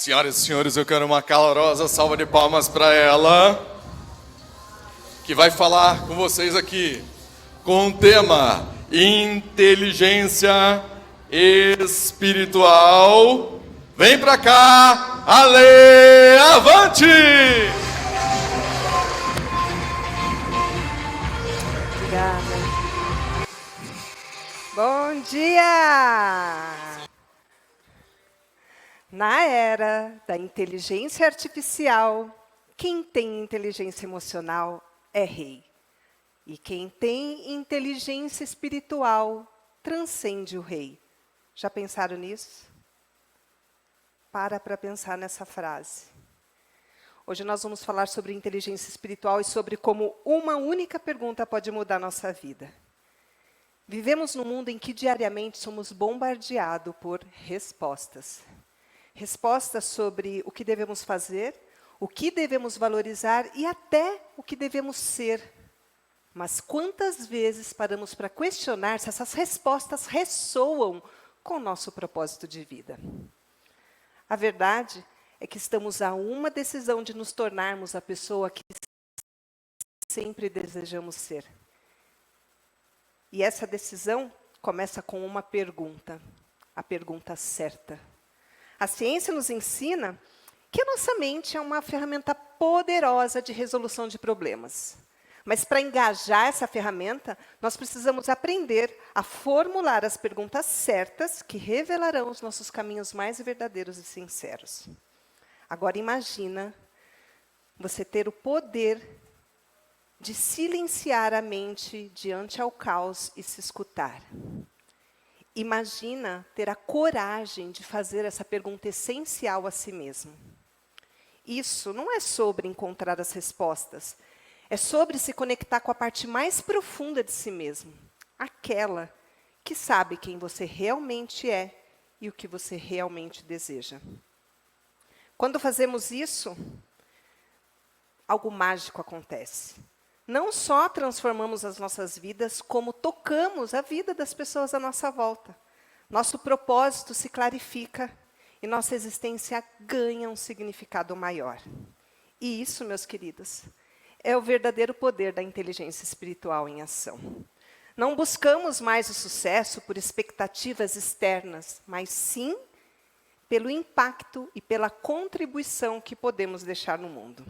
Senhoras e senhores, eu quero uma calorosa salva de palmas para ela, que vai falar com vocês aqui com o tema inteligência espiritual. Vem pra cá, Ale, avante! Obrigada. Bom dia! Na era da inteligência artificial, quem tem inteligência emocional é rei. E quem tem inteligência espiritual transcende o rei. Já pensaram nisso? Para pensar nessa frase. Hoje nós vamos falar sobre inteligência espiritual e sobre como uma única pergunta pode mudar nossa vida. Vivemos num mundo em que diariamente somos bombardeados por respostas. Respostas sobre o que devemos fazer, o que devemos valorizar e até o que devemos ser. Mas quantas vezes paramos para questionar se essas respostas ressoam com o nosso propósito de vida? A verdade é que estamos a uma decisão de nos tornarmos a pessoa que sempre desejamos ser. E essa decisão começa com uma pergunta, a pergunta certa. A ciência nos ensina que a nossa mente é uma ferramenta poderosa de resolução de problemas. Mas para engajar essa ferramenta, nós precisamos aprender a formular as perguntas certas que revelarão os nossos caminhos mais verdadeiros e sinceros. Agora imagina você ter o poder de silenciar a mente diante ao caos e se escutar. Imagina ter a coragem de fazer essa pergunta essencial a si mesmo. Isso não é sobre encontrar as respostas, é sobre se conectar com a parte mais profunda de si mesmo, aquela que sabe quem você realmente é e o que você realmente deseja. Quando fazemos isso, algo mágico acontece. Não só transformamos as nossas vidas, como tocamos a vida das pessoas à nossa volta. Nosso propósito se clarifica e nossa existência ganha um significado maior. E isso, meus queridos, é o verdadeiro poder da inteligência espiritual em ação. Não buscamos mais o sucesso por expectativas externas, mas sim pelo impacto e pela contribuição que podemos deixar no mundo.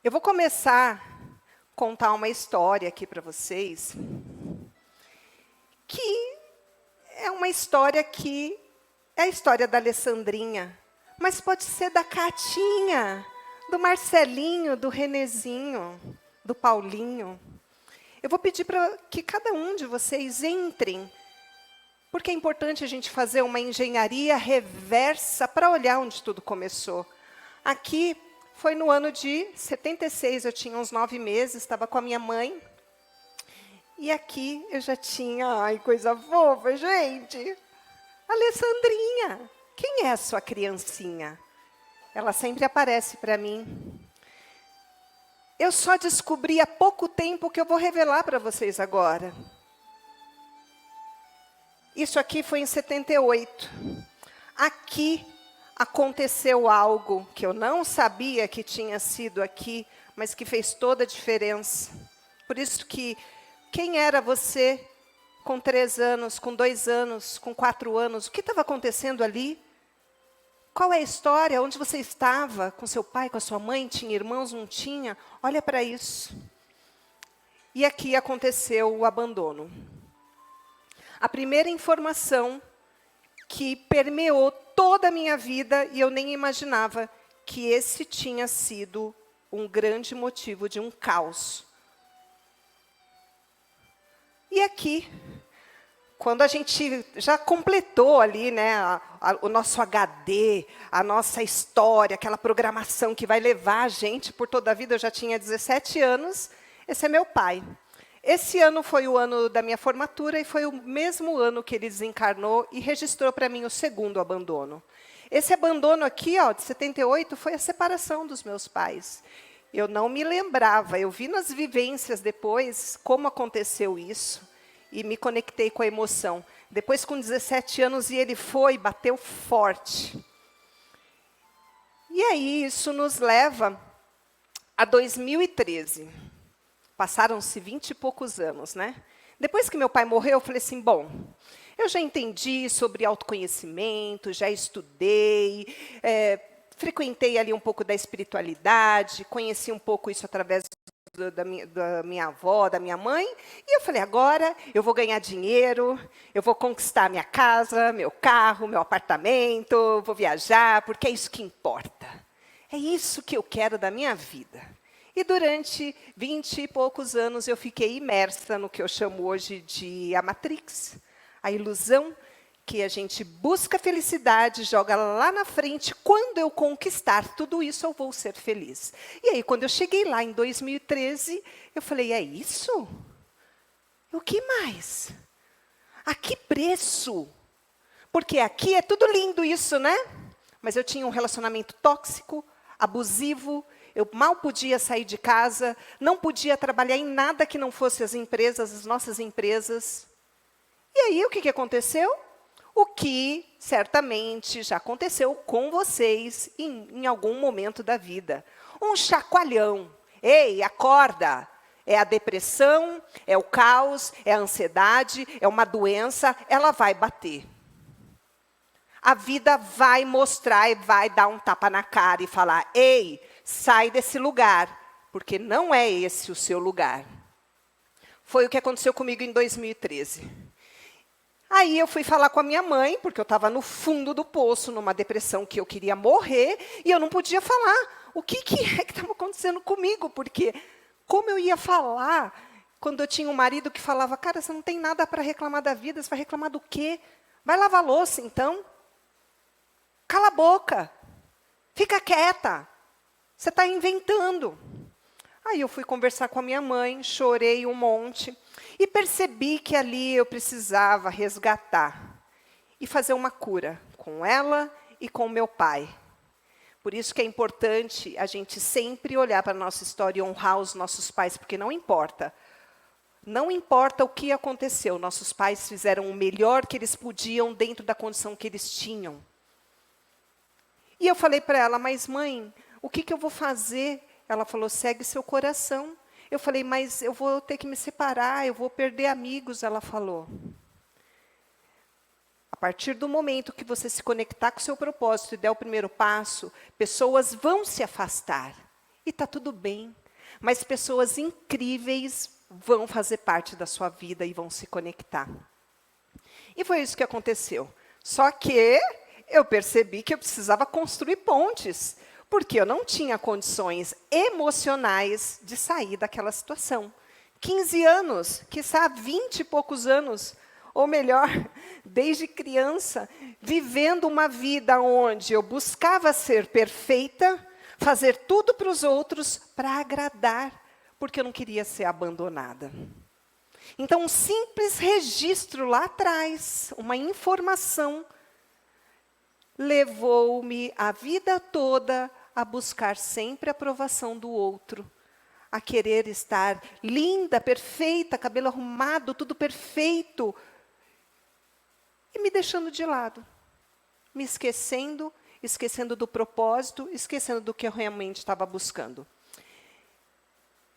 Eu vou começar a contar uma história aqui para vocês, que é uma história que é a história da Alessandrinha, mas pode ser da Catinha, do Marcelinho, do Renezinho, do Paulinho. Eu vou pedir para que cada um de vocês entrem, porque é importante a gente fazer uma engenharia reversa para olhar onde tudo começou. Aqui foi no ano de 76, eu tinha uns 9 meses, estava com a minha mãe. E aqui eu já tinha, ai, coisa fofa, gente. Alessandrinha, quem é a sua criancinha? Ela sempre aparece para mim. Eu só descobri há pouco tempo que eu vou revelar para vocês agora. Isso aqui foi em 78. Aqui aconteceu algo que eu não sabia que tinha sido aqui, mas que fez toda a diferença. Por isso que, quem era você com 3 anos, com 2 anos, com 4 anos? O que estava acontecendo ali? Qual é a história? Onde você estava? Com seu pai, com a sua mãe? Tinha irmãos? Não tinha? Olha para isso. E aqui aconteceu o abandono. A primeira informação que permeou toda a minha vida, e eu nem imaginava que esse tinha sido um grande motivo de um caos. E aqui, quando a gente já completou ali, né, o nosso HD, a nossa história, aquela programação que vai levar a gente por toda a vida, eu já tinha 17 anos, esse é meu pai. Esse ano foi o ano da minha formatura e foi o mesmo ano que ele desencarnou e registrou para mim o segundo abandono. Esse abandono aqui, ó, de 78, foi a separação dos meus pais. Eu não me lembrava, eu vi nas vivências depois como aconteceu isso e me conectei com a emoção. Depois, com 17 anos, e ele foi, bateu forte. E aí isso nos leva a 2013. Passaram-se 20 e poucos anos, né? Depois que meu pai morreu, eu falei assim, bom, eu já entendi sobre autoconhecimento, já estudei, frequentei ali um pouco da espiritualidade, conheci um pouco isso através da minha avó, da minha mãe, e eu falei, agora eu vou ganhar dinheiro, eu vou conquistar minha casa, meu carro, meu apartamento, vou viajar, porque é isso que importa. É isso que eu quero da minha vida. E durante 20 e poucos anos eu fiquei imersa no que eu chamo hoje de a Matrix, a ilusão que a gente busca felicidade, joga lá na frente, quando eu conquistar tudo isso, eu vou ser feliz. E aí, quando eu cheguei lá em 2013, eu falei, é isso? O que mais? A que preço? Porque aqui é tudo lindo isso, né? Mas eu tinha um relacionamento tóxico, abusivo, eu mal podia sair de casa, não podia trabalhar em nada que não fosse as empresas, as nossas empresas. E aí, o que aconteceu? O que, certamente, já aconteceu com vocês em algum momento da vida. Um chacoalhão. Ei, acorda! É a depressão, é o caos, é a ansiedade, é uma doença, ela vai bater. A vida vai mostrar e vai dar um tapa na cara e falar, ei, sai desse lugar, porque não é esse o seu lugar. Foi o que aconteceu comigo em 2013. Aí eu fui falar com a minha mãe, porque eu estava no fundo do poço, numa depressão que eu queria morrer, e eu não podia falar o que é que estava acontecendo comigo, porque como eu ia falar quando eu tinha um marido que falava, cara, você não tem nada para reclamar da vida, você vai reclamar do quê? Vai lavar louça, então? Cala a boca, fica quieta, você está inventando. Aí eu fui conversar com a minha mãe, chorei um monte, e percebi que ali eu precisava resgatar e fazer uma cura com ela e com meu pai. Por isso que é importante a gente sempre olhar para a nossa história e honrar os nossos pais, porque não importa. Não importa o que aconteceu, nossos pais fizeram o melhor que eles podiam dentro da condição que eles tinham. E eu falei para ela, mas mãe, o que eu vou fazer? Ela falou, segue seu coração. Eu falei, mas eu vou ter que me separar, eu vou perder amigos, ela falou. A partir do momento que você se conectar com o seu propósito e der o primeiro passo, pessoas vão se afastar. E está tudo bem. Mas pessoas incríveis vão fazer parte da sua vida e vão se conectar. E foi isso que aconteceu. Só que eu percebi que eu precisava construir pontes, porque eu não tinha condições emocionais de sair daquela situação. 15 anos, quiçá 20 e poucos anos, ou melhor, desde criança, vivendo uma vida onde eu buscava ser perfeita, fazer tudo para os outros, para agradar, porque eu não queria ser abandonada. Então, um simples registro lá atrás, uma informação, levou-me a vida toda a buscar sempre a aprovação do outro, a querer estar linda, perfeita, cabelo arrumado, tudo perfeito, e me deixando de lado, me esquecendo do propósito, esquecendo do que eu realmente estava buscando.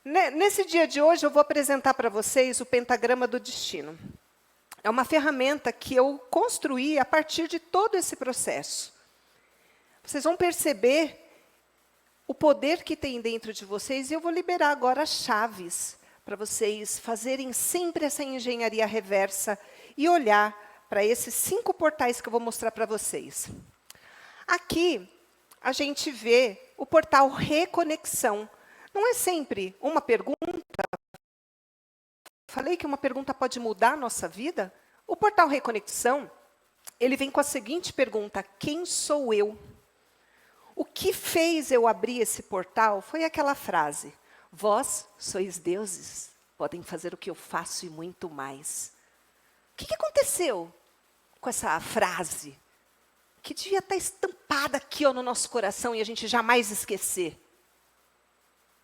Nesse dia de hoje, eu vou apresentar para vocês o pentagrama do destino. É uma ferramenta que eu construí a partir de todo esse processo. Vocês vão perceber o poder que tem dentro de vocês, e eu vou liberar agora as chaves para vocês fazerem sempre essa engenharia reversa e olhar para esses 5 portais que eu vou mostrar para vocês. Aqui, a gente vê o portal Reconexão. Não é sempre uma pergunta. Falei que uma pergunta pode mudar a nossa vida? O portal Reconexão, ele vem com a seguinte pergunta, quem sou eu? O que fez eu abrir esse portal foi aquela frase, vós sois deuses, podem fazer o que eu faço e muito mais. O que aconteceu com essa frase? Que devia estar estampada aqui no nosso coração e a gente jamais esquecer.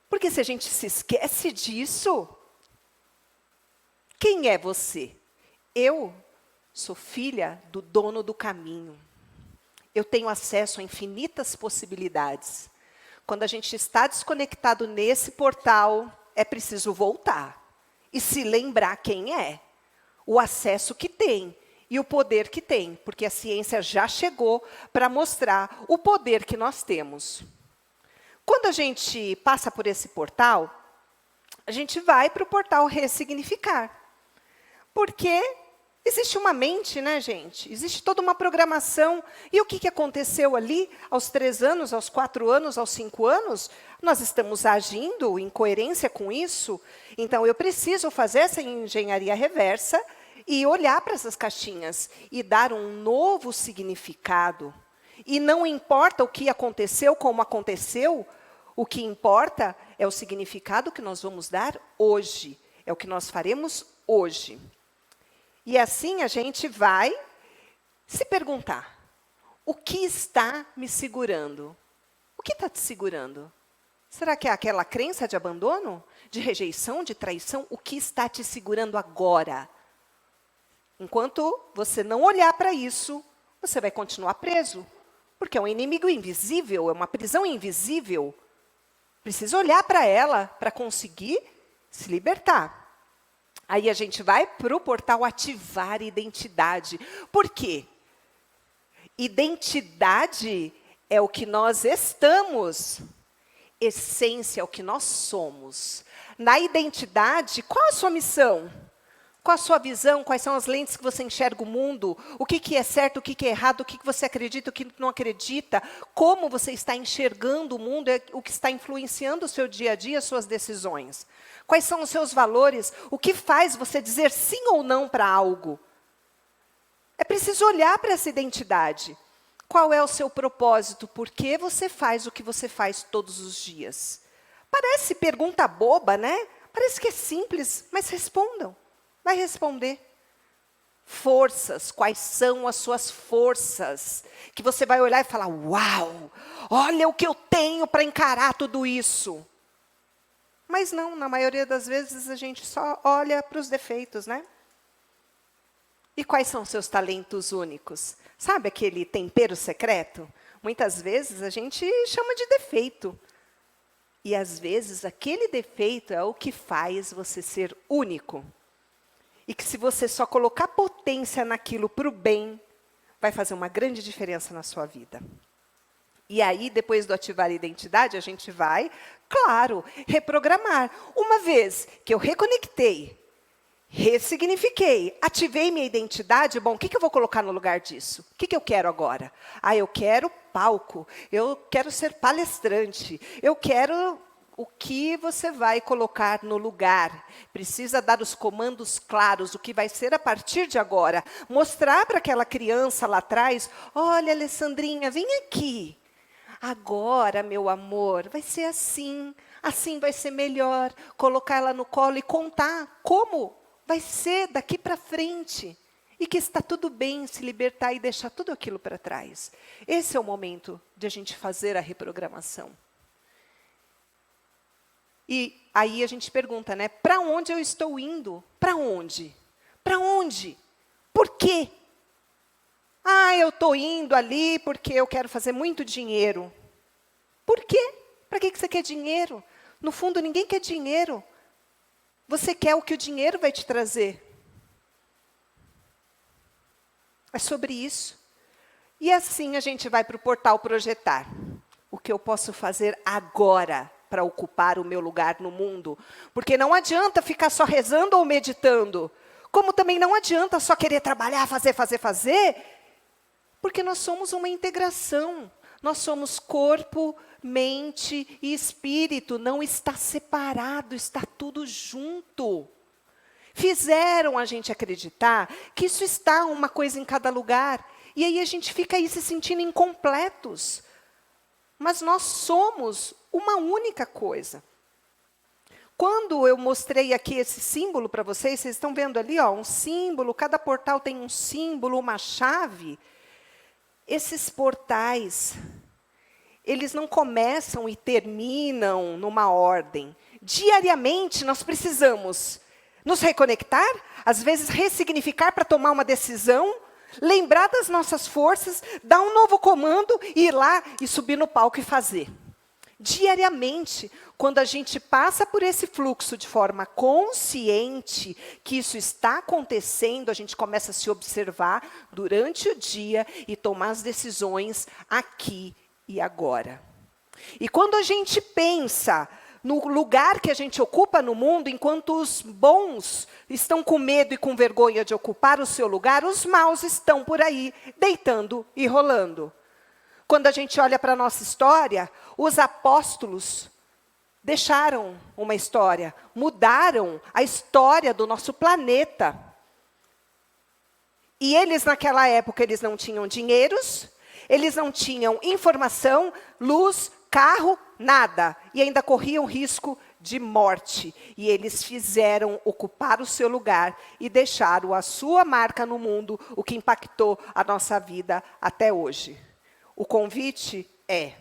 Porque se a gente se esquece disso, quem é você? Eu sou filha do dono do caminho. Eu tenho acesso a infinitas possibilidades. Quando a gente está desconectado nesse portal, é preciso voltar e se lembrar quem é, o acesso que tem e o poder que tem, porque a ciência já chegou para mostrar o poder que nós temos. Quando a gente passa por esse portal, a gente vai para o portal ressignificar. Porque existe uma mente, né, gente? Existe toda uma programação. E o que aconteceu ali aos 3 anos, aos 4 anos, aos 5 anos? Nós estamos agindo em coerência com isso. Então, eu preciso fazer essa engenharia reversa e olhar para essas caixinhas e dar um novo significado. E não importa o que aconteceu, como aconteceu, o que importa é o significado que nós vamos dar hoje. É o que nós faremos hoje. E assim a gente vai se perguntar, o que está me segurando? O que está te segurando? Será que é aquela crença de abandono? De rejeição, de traição? O que está te segurando agora? Enquanto você não olhar para isso, você vai continuar preso. Porque é um inimigo invisível, é uma prisão invisível. Precisa olhar para ela para conseguir se libertar. Aí a gente vai para o portal ativar identidade. Por quê? Identidade é o que nós estamos. Essência é o que nós somos. Na identidade, qual a sua missão? Qual a sua visão? Quais são as lentes que você enxerga o mundo? O que é certo, o que é errado, o que você acredita, o que não acredita? Como você está enxergando o mundo, é o que está influenciando o seu dia a dia, as suas decisões. Quais são os seus valores? O que faz você dizer sim ou não para algo? É preciso olhar para essa identidade. Qual é o seu propósito? Por que você faz o que você faz todos os dias? Parece pergunta boba, né? Parece que é simples, mas respondam. Vai responder. Forças, quais são as suas forças? Que você vai olhar e falar, uau, olha o que eu tenho para encarar tudo isso. Mas não, na maioria das vezes a gente só olha para os defeitos, né? E quais são os seus talentos únicos? Sabe aquele tempero secreto? Muitas vezes a gente chama de defeito. E às vezes aquele defeito é o que faz você ser único. E que se você só colocar potência naquilo para o bem, vai fazer uma grande diferença na sua vida. E aí, depois do ativar a identidade, a gente vai, claro, reprogramar. Uma vez que eu reconectei, ressignifiquei, ativei minha identidade, bom, o que eu vou colocar no lugar disso? O que eu quero agora? Ah, eu quero palco, eu quero ser palestrante, eu quero... O que você vai colocar no lugar? Precisa dar os comandos claros, o que vai ser a partir de agora. Mostrar para aquela criança lá atrás, olha, Alessandrinha, vem aqui. Agora, meu amor, vai ser assim vai ser melhor. Colocar ela no colo e contar como vai ser daqui para frente. E que está tudo bem se libertar e deixar tudo aquilo para trás. Esse é o momento de a gente fazer a reprogramação. E aí a gente pergunta, né? Para onde eu estou indo? Para onde? Para onde? Por quê? Ah, eu estou indo ali porque eu quero fazer muito dinheiro. Por quê? Para que você quer dinheiro? No fundo, ninguém quer dinheiro. Você quer o que o dinheiro vai te trazer. É sobre isso. E assim a gente vai para o portal projetar. O que eu posso fazer agora para ocupar o meu lugar no mundo? Porque não adianta ficar só rezando ou meditando. Como também não adianta só querer trabalhar, fazer. Porque nós somos uma integração. Nós somos corpo, mente e espírito. Não está separado, está tudo junto. Fizeram a gente acreditar que isso está uma coisa em cada lugar. E aí a gente fica aí se sentindo incompletos. Mas nós somos uma única coisa. Quando eu mostrei aqui esse símbolo para vocês, vocês estão vendo ali, ó, um símbolo, cada portal tem um símbolo, uma chave. Esses portais, eles não começam e terminam numa ordem. Diariamente, nós precisamos nos reconectar, às vezes ressignificar para tomar uma decisão, lembrar das nossas forças, dar um novo comando e ir lá e subir no palco e fazer. Diariamente, quando a gente passa por esse fluxo de forma consciente, que isso está acontecendo, a gente começa a se observar durante o dia e tomar as decisões aqui e agora. E quando a gente pensa no lugar que a gente ocupa no mundo, enquanto os bons estão com medo e com vergonha de ocupar o seu lugar, os maus estão por aí, deitando e rolando. Quando a gente olha para a nossa história, os apóstolos deixaram uma história, mudaram a história do nosso planeta. E eles, naquela época, eles não tinham dinheiros, eles não tinham informação, luz, carro, nada. E ainda corriam risco de morte. E eles fizeram ocupar o seu lugar e deixaram a sua marca no mundo, o que impactou a nossa vida até hoje. O convite é: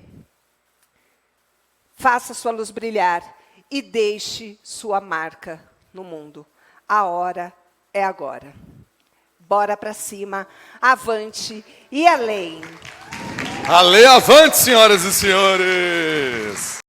faça sua luz brilhar e deixe sua marca no mundo. A hora é agora. Bora para cima, avante e além. Ale avante, senhoras e senhores!